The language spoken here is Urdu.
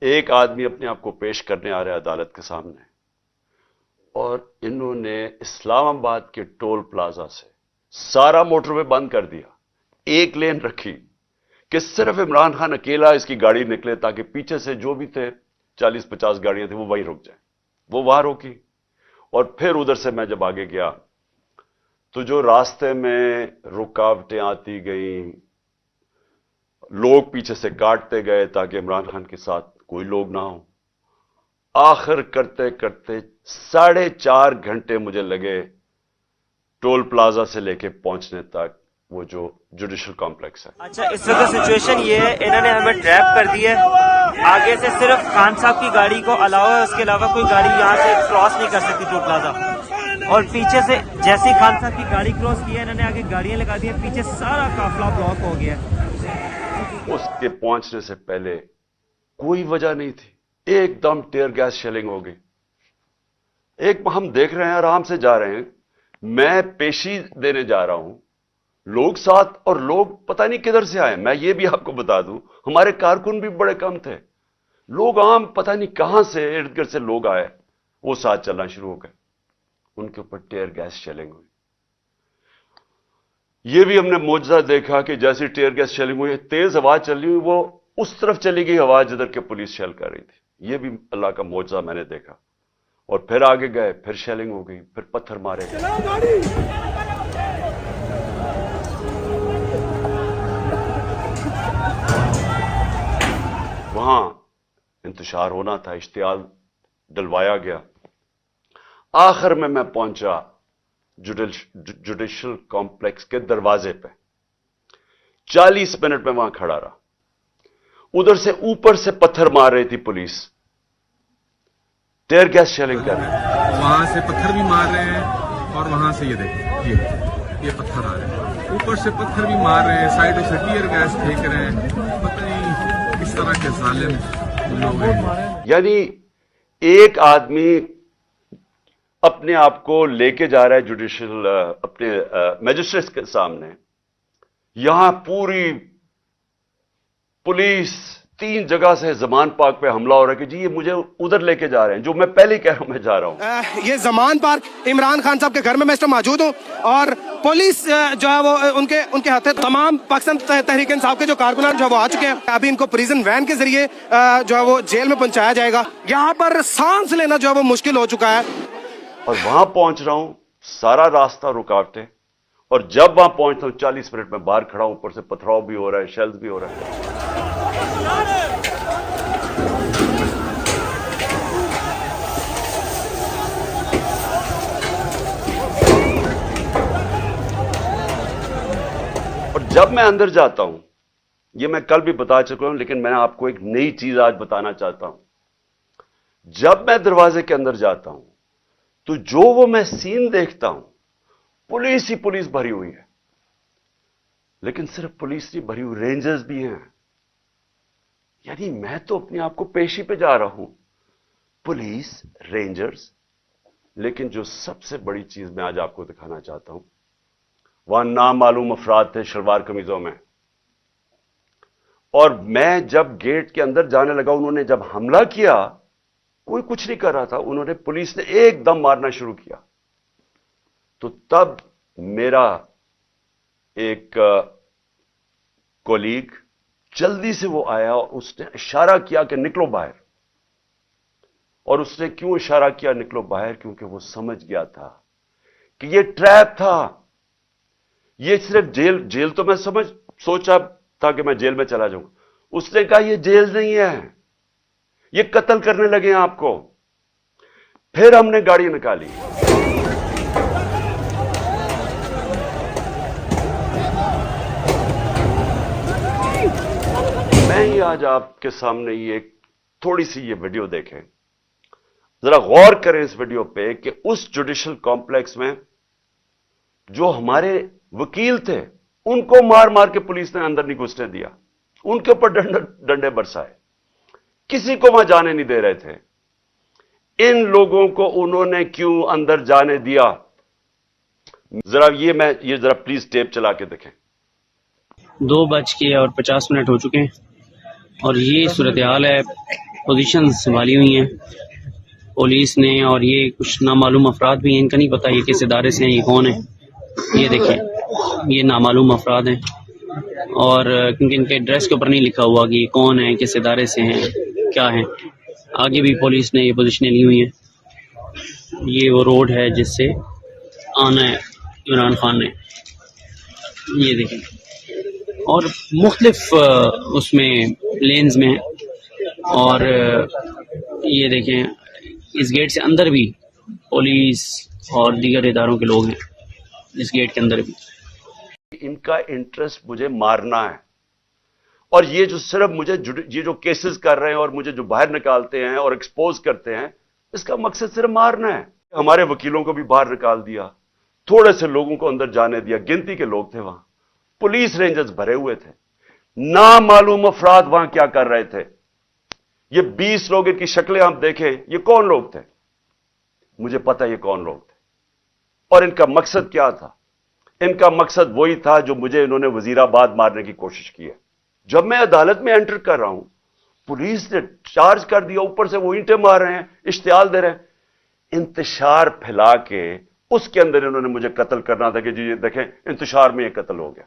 ایک آدمی اپنے آپ کو پیش کرنے آ رہا ہے عدالت کے سامنے، اور انہوں نے اسلام آباد کے ٹول پلازا سے سارا موٹر وے بند کر دیا، ایک لین رکھی کہ صرف عمران خان اکیلا اس کی گاڑی نکلے تاکہ پیچھے سے جو بھی تھے 40-50 گاڑیاں تھیں وہ وہیں رک جائیں۔ وہ وہاں روکی، اور پھر ادھر سے میں جب آگے گیا تو جو راستے میں رکاوٹیں آتی گئیں، لوگ پیچھے سے کاٹتے گئے تاکہ عمران خان کے ساتھ کوئی لوگ نہ ہوں، آخر کرتے کرتے 4.5 گھنٹے مجھے لگے ٹول پلازا سے لے کے پہنچنے تک، وہ جو جوڈیشل کمپلیکس ہے۔ اچھا، اس وقت سچویشن یہ ہے، انہوں نے ہمیں ٹریپ کر دی ہے، آگے سے صرف خان صاحب کی گاڑی کو الاؤ ہے، اس کے علاوہ کوئی گاڑی یہاں سے کراس نہیں کر سکتی ٹول پلازا، اور پیچھے سے جیسے ہی خان صاحب کی گاڑی کراس کی ہے انہوں نے آگے گاڑیاں لگا دی ہیں، پیچھے سارا قافلہ بلاک ہو گیا ہے۔ اس کے پہنچنے سے پہلے کوئی وجہ نہیں تھی، ایک دم ٹیئر گیس شیلنگ ہو گئی۔ ایک ہم دیکھ رہے ہیں، آرام سے جا رہے ہیں، میں پیشی دینے جا رہا ہوں، لوگ ساتھ، اور لوگ پتہ نہیں کدھر سے آئے۔ میں یہ بھی آپ کو بتا دوں، ہمارے کارکن بھی بڑے کم تھے، لوگ عام پتہ نہیں کہاں سے ارد گرد سے لوگ آئے، وہ ساتھ چلنا شروع ہو گئے، ان کے اوپر ٹیئر گیس شیلنگ ہوئی۔ یہ بھی ہم نے معجزہ دیکھا کہ جیسی ٹیئر گیس شیلنگ ہوئی، تیز ہوا چل رہی ہوئی، وہ اس طرف چلی گئی ہوا جدھر کے پولیس شیل کر رہی تھی۔ یہ بھی اللہ کا معجزہ میں نے دیکھا۔ اور پھر آگے گئے، پھر شیلنگ ہو گئی، پھر پتھر مارے گئے۔ وہاں انتشار ہونا تھا، اشتعال ڈلوایا گیا۔ آخر میں پہنچا جوڈیشل کمپلیکس کے دروازے پہ، 40 منٹ میں وہاں کھڑا رہا۔ ادھر سے اوپر سے پتھر مار رہی تھی پولیس، ٹیئر گیس شیلنگ کر رہے ہیں، وہاں سے پتھر بھی مار رہے ہیں، اور وہاں سے یہ دیکھیں یہ پتھر آ رہے ہیں، اوپر سے پتھر بھی مار رہے ہیں، سائڈوں سے ٹیئر گیس پھینک رہے ہیں۔ پتہ نہیں کس طرح کے ظالم لوگ ہیں۔ یعنی ایک آدمی اپنے آپ کو لے کے جا رہا ہے جوڈیشل اپنے میجسٹریٹ کے سامنے، یہاں پوری پولیس 3 جگہ سے زمان پارک پہ حملہ ہو رہا ہے کہ جی یہ مجھے ادھر لے کے جا رہے ہیں، جو میں پہلے ہی کہہ رہا ہوں میں جا رہا ہوں۔ یہ زمان پارک عمران خان صاحب کے گھر میں میں اس وقت موجود ہوں، اور پولیس جو ہے وہ ان کے ہاتھ تمام پاکستان تحریک انصاف کے جو کارکنان جو وہ آ چکے ہیں۔ ابھی ان کو پریزن وین کے ذریعے جو ہے وہ جیل میں پہنچایا جائے گا۔ یہاں پر سانس لینا جو ہے وہ مشکل ہو چکا ہے، اور وہاں پہنچ رہا ہوں، سارا راستہ رکاوٹیں، اور جب وہاں پہنچتا ہوں 40 منٹ میں باہر کھڑا ہوں، اوپر سے پتھراؤ بھی ہو رہا ہے، شیلز بھی ہو رہا ہے۔ اور جب میں اندر جاتا ہوں، یہ میں کل بھی بتا چکا ہوں لیکن میں آپ کو ایک نئی چیز آج بتانا چاہتا ہوں۔ جب میں دروازے کے اندر جاتا ہوں تو جو وہ میں سین دیکھتا ہوں، پولیس ہی پولیس بھری ہوئی ہے، لیکن صرف پولیس نہیں بھری ہوئی، رینجرز بھی ہیں۔ یعنی میں تو اپنے آپ کو پیشی پہ جا رہا ہوں، پولیس، رینجرز، لیکن جو سب سے بڑی چیز میں آج آپ کو دکھانا چاہتا ہوں، وہاں نامعلوم افراد تھے شلوار قمیضوں میں، اور میں جب گیٹ کے اندر جانے لگا، انہوں نے جب حملہ کیا، کوئی کچھ نہیں کر رہا تھا، پولیس نے ایک دم مارنا شروع کیا۔ تو تب میرا ایک کولیگ جلدی سے وہ آیا، اور اس نے اشارہ کیا کہ نکلو باہر۔ اور اس نے کیوں اشارہ کیا نکلو باہر؟ کیونکہ وہ سمجھ گیا تھا کہ یہ ٹریپ تھا، یہ صرف جیل تو میں سوچا تھا کہ میں جیل میں چلا جاؤں، اس نے کہا یہ جیل نہیں ہے، یہ قتل کرنے لگے ہیں آپ کو۔ پھر ہم نے گاڑی نکالی، میں ہی آج آپ کے سامنے یہ تھوڑی سی یہ ویڈیو دیکھیں، ذرا غور کریں اس ویڈیو پہ کہ اس جوڈیشل کمپلیکس میں جو ہمارے وکیل تھے ان کو مار مار کے پولیس نے اندر نہیں گھسنے دیا، ان کے اوپر ڈنڈے برسائے، کسی کو وہاں جانے نہیں دے رہے تھے۔ ان لوگوں کو انہوں نے کیوں اندر جانے دیا؟ یہ ذرا پلیز ٹیپ چلا کے دیکھیں۔ 2:50 ہو چکے ہیں اور یہ صورتحال ہے پوزیشن سنبھالی ہوئی ہیں پولیس نے، اور یہ کچھ نامعلوم افراد بھی ہیں، ان کا نہیں پتہ یہ کس ادارے سے ہیں، یہ کون ہیں. یہ دیکھیں یہ نامعلوم افراد ہیں، اور کیونکہ ان کے ایڈریس کے اوپر نہیں لکھا ہوا کہ یہ کون ہیں، کس ادارے سے ہیں، کیا ہیں. آگے بھی پولیس نے یہ پوزیشنیں لی ہوئی ہیں. یہ وہ روڈ ہے جس سے آنا ہے عمران خان نے. یہ دیکھیں اور مختلف اس میں لینز میں ہیں، اور یہ دیکھیں اس گیٹ سے اندر بھی پولیس اور دیگر اداروں کے لوگ ہیں، اس گیٹ کے اندر بھی. ان کا انٹرسٹ مجھے مارنا ہے، اور یہ جو صرف مجھے یہ جو کیسز کر رہے ہیں اور مجھے جو باہر نکالتے ہیں اور ایکسپوز کرتے ہیں، اس کا مقصد صرف مارنا ہے. ہمارے وکیلوں کو بھی باہر نکال دیا، تھوڑے سے لوگوں کو اندر جانے دیا، گنتی کے لوگ تھے وہاں، پولیس رینجرز بھرے ہوئے تھے، نامعلوم افراد وہاں کیا کر رہے تھے. یہ 20 لوگ ان کی شکلیں آپ دیکھیں، یہ کون لوگ تھے؟ مجھے پتہ یہ کون لوگ تھے، اور ان کا مقصد کیا تھا. ان کا مقصد وہی تھا جو مجھے انہوں نے وزیر آباد مارنے کی کوشش کی ہے. جب میں عدالت میں انٹر کر رہا ہوں، پولیس نے چارج کر دیا، اوپر سے وہ اینٹیں مار رہے ہیں، اشتعال دے رہے ہیں، انتشار پھیلا کے اس کے اندر انہوں نے مجھے قتل کرنا تھا کہ جی دیکھیں انتشار میں یہ قتل ہو گیا.